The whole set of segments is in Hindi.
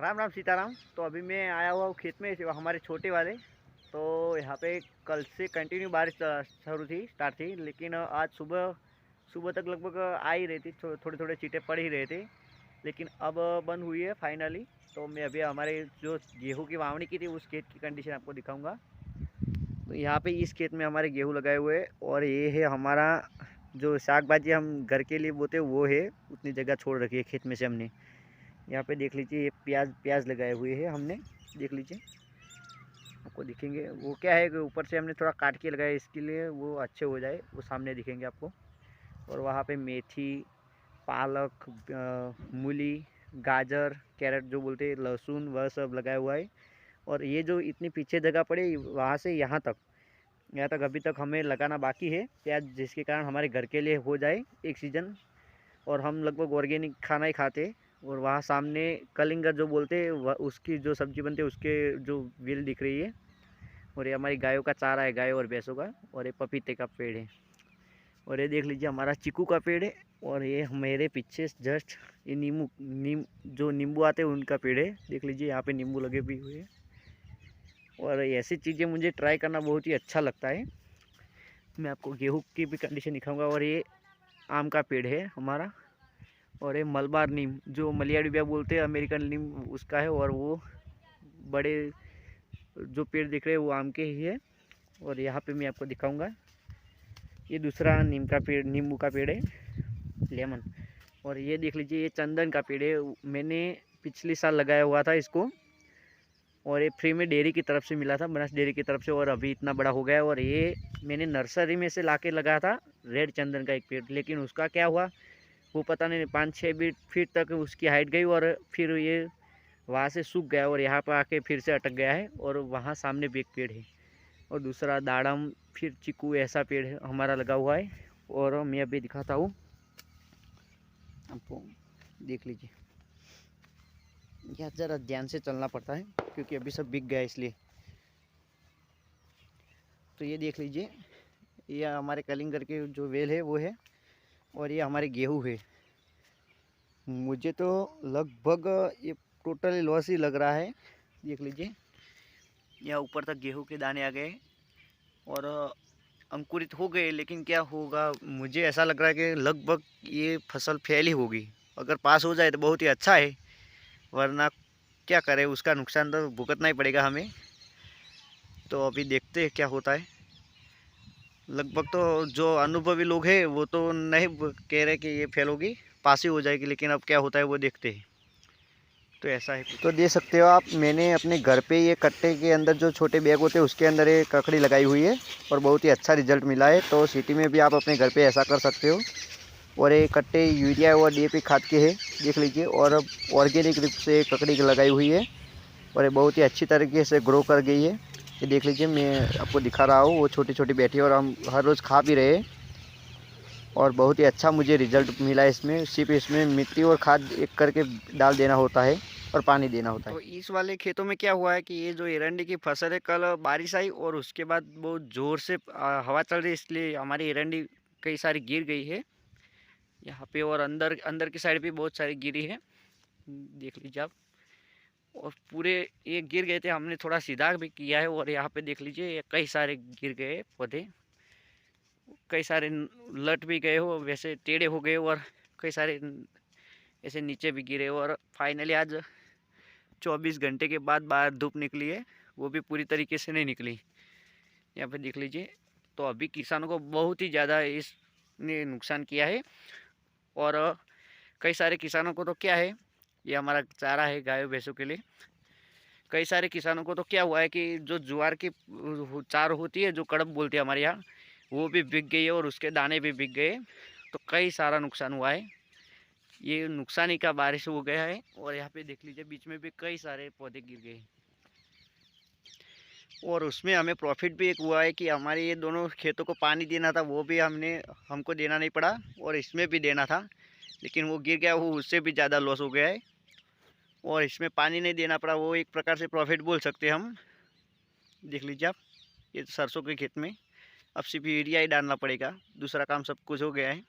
राम राम सीताराम। तो अभी मैं आया हुआ हूँ खेत में हमारे छोटे वाले। तो यहाँ पे कल से कंटिन्यू बारिश शुरू थी, स्टार्ट थी, लेकिन आज सुबह सुबह तक लगभग आ ही रही थी, थोड़े थोड़े छींटे पड़ ही रहे थे, लेकिन अब बंद हुई है फाइनली। तो मैं अभी हमारे जो गेहूं की वावनी की थी उस खेत की कंडीशन आपको दिखाऊंगा। तो यहाँ पे इस खेत में हमारे गेहूं लगाए हुए हैं, और ये है हमारा जो साग भाजी हम घर के लिए बोते वो है। उतनी जगह छोड़ रखी है खेत में से हमने। यहाँ पे देख लीजिए, ये प्याज प्याज लगाए हुए हैं हमने। देख लीजिए, आपको दिखेंगे। वो क्या है कि ऊपर से हमने थोड़ा काट के लगाया, इसके लिए वो अच्छे हो जाए, वो सामने दिखेंगे आपको। और वहाँ पे मेथी, पालक, मूली, गाजर, कैरेट जो बोलते हैं, लहसुन, वह सब लगाया हुआ है। और ये जो इतनी पीछे जगह पड़ी, वहाँ से यहाँ तक अभी तक हमें लगाना बाकी है प्याज, जिसके कारण हमारे घर के लिए हो जाए एक सीज़न। और हम लगभग ऑर्गेनिक खाना ही खाते। और वहाँ सामने कलिंगर जो बोलते हैं, उसकी जो सब्ज़ी बनती है, उसके जो व्हील दिख रही है। और ये हमारी गायों का चारा है, गायों और भैंसों का। और ये पपीते का पेड़ है। और ये देख लीजिए, हमारा चीकू का पेड़ है। और ये मेरे पीछे जस्ट ये जो नींबू आते हैं उनका पेड़ है। देख लीजिए, यहाँ पे नींबू लगे भी हुए हैं। और ऐसी चीज़ें मुझे ट्राई करना बहुत ही अच्छा लगता है। मैं आपको गेहूँ की भी कंडीशन दिखाऊंगा। और ये आम का पेड़ है हमारा। और ये मलबार नीम जो मलयाड़ी बिया बोलते हैं, अमेरिकन नीम उसका है। और वो बड़े जो पेड़ दिख रहे हैं वो आम के ही है। और यहाँ पे मैं आपको दिखाऊंगा, ये दूसरा नीम का पेड़, नींबू का पेड़ है, लेमन। और ये देख लीजिए, ये चंदन का पेड़ है। मैंने पिछले साल लगाया हुआ था इसको, और ये फ्री में डेयरी की तरफ से मिला था, बनास डेयरी की तरफ से। और अभी इतना बड़ा हो गया है। और ये मैंने नर्सरी में से लाके लगाया था, रेड चंदन का एक पेड़। लेकिन उसका क्या हुआ वो पता नहीं, 5-6 फीट तक उसकी हाइट गई, और फिर ये वहाँ से सूख गया, और यहाँ पर आके फिर से अटक गया है। और वहाँ सामने भी एक पेड़ है, और दूसरा दाड़म, फिर चीकू, ऐसा पेड़ है हमारा लगा हुआ है। और मैं अभी दिखाता हूँ आपको, देख लीजिए। यह ज़रा ध्यान से चलना पड़ता है क्योंकि अभी सब बिक गया इसलिए। तो ये देख लीजिए, ये हमारे कलिंगर के जो वेल है वो है। और ये हमारे गेहूँ है। मुझे तो लगभग ये टोटली लॉस ही लग रहा है। देख लीजिए, यहाँ ऊपर तक गेहूं के दाने आ गए, और अंकुरित हो गए। लेकिन क्या होगा, मुझे ऐसा लग रहा है कि लगभग ये फसल फेल ही होगी। अगर पास हो जाए तो बहुत ही अच्छा है, वरना क्या करें, उसका नुकसान तो भुगतना ही पड़ेगा हमें। तो अभी देखते हैं क्या होता है। लगभग तो जो अनुभवी लोग हैं वो तो नहीं कह रहे कि ये फेल होगी, पास ही हो जाएगी। लेकिन अब क्या होता है वो देखते हैं। तो ऐसा है। तो देख सकते हो आप, मैंने अपने घर पे ये कट्टे के अंदर जो छोटे बैग होते हैं उसके अंदर ये ककड़ी लगाई हुई है, और बहुत ही अच्छा रिजल्ट मिला है। तो सिटी में भी आप अपने घर पे ऐसा कर सकते हो। और ये कट्टे यूरिया और डीएपी खाद के हैं, देख लीजिए। और अब ऑर्गेनिक रूप से ककड़ी लगाई हुई है, और ये बहुत ही अच्छी तरीके से ग्रो कर गई है। ये देख लीजिए, मैं आपको दिखा रहा हूँ, वो छोटी छोटी बैठी है, और हम हर रोज़ खा भी रहे हैं। और बहुत ही अच्छा मुझे रिजल्ट मिला है इसमें। सिर्फ इसमें मिट्टी और खाद एक करके डाल देना होता है, और पानी देना होता है। तो इस वाले खेतों में क्या हुआ है कि ये जो एरंडी की फसल है, कल बारिश आई और उसके बाद बहुत ज़ोर से हवा चल रही है, इसलिए हमारी एरंडी कई सारी गिर गई है यहाँ पे। और अंदर अंदर की साइड भी बहुत सारी गिरी है, देख लीजिए आप। और पूरे ये गिर गए थे, हमने थोड़ा सीधा भी किया है। और यहाँ पे देख लीजिए, ये कई सारे गिर गए पौधे, कई सारे लट भी गए हो, वैसे टेढ़े हो गए, और कई सारे ऐसे नीचे भी गिरे। और फाइनली आज 24 घंटे के बाद बाहर धूप निकली है, वो भी पूरी तरीके से नहीं निकली। यहाँ पे देख लीजिए। तो अभी किसानों को बहुत ही ज़्यादा इसने नुकसान किया है। और कई सारे किसानों को तो क्या है, ये हमारा चारा है गायों भैंसों के लिए। कई सारे किसानों को तो क्या हुआ है कि जो ज्वार की चार होती है, जो कड़प बोलते हैं हमारे यहाँ, वो भी बिक गई है, और उसके दाने भी बिक गए। तो कई सारा नुकसान हुआ है। ये नुकसान ही का बारिश हो गया है। और यहाँ पे देख लीजिए, बीच में भी कई सारे पौधे गिर गए। और उसमें हमें प्रॉफिट भी एक हुआ है कि हमारे ये दोनों खेतों को पानी देना था, वो भी हमको देना नहीं पड़ा, और इसमें भी देना था, लेकिन वो गिर गया, वो उससे भी ज़्यादा लॉस हो गया है। और इसमें पानी नहीं देना पड़ा, वो एक प्रकार से प्रॉफिट बोल सकते हैं हम। देख लीजिए आप, ये सरसों के खेत में अब सिर्फ यूरिया ही डालना पड़ेगा, दूसरा काम सब कुछ हो गया है।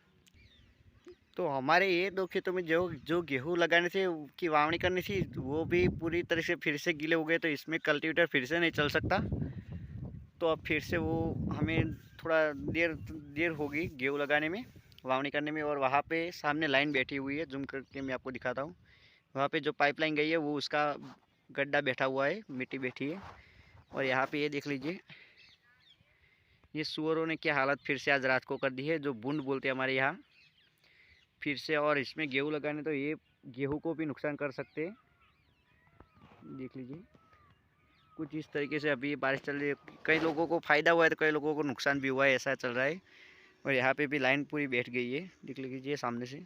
तो हमारे ये 2 खेतों में जो जो गेहूँ लगाने थे की वावनी करनी थी वो भी पूरी तरह से फिर से गीले हो गए, तो इसमें कल्टीवेटर फिर से नहीं चल सकता। तो अब फिर से वो हमें थोड़ा देर देर होगी गेहूँ लगाने में, वावनी करने में। और वहाँ पे सामने लाइन बैठी हुई है, जूम करके मैं आपको दिखाता हूँ। वहाँ पे जो पाइपलाइन गई है वो उसका गड्ढा बैठा हुआ है, मिट्टी बैठी है। और यहाँ पे ये देख लीजिए, ये सुअरों ने क्या हालत फिर से आज रात को कर दी है, जो बूंद बोलते हैं हमारे यहाँ, फिर से। और इसमें गेहूँ लगाने तो ये गेहूँ को भी नुकसान कर सकते हैं। देख लीजिए कुछ इस तरीके से अभी बारिश चल रही है। कई लोगों को फ़ायदा हुआ है तो कई लोगों को नुकसान भी हुआ है, ऐसा चल रहा है। और यहाँ पे भी लाइन पूरी बैठ गई है, देख लीजिए सामने से।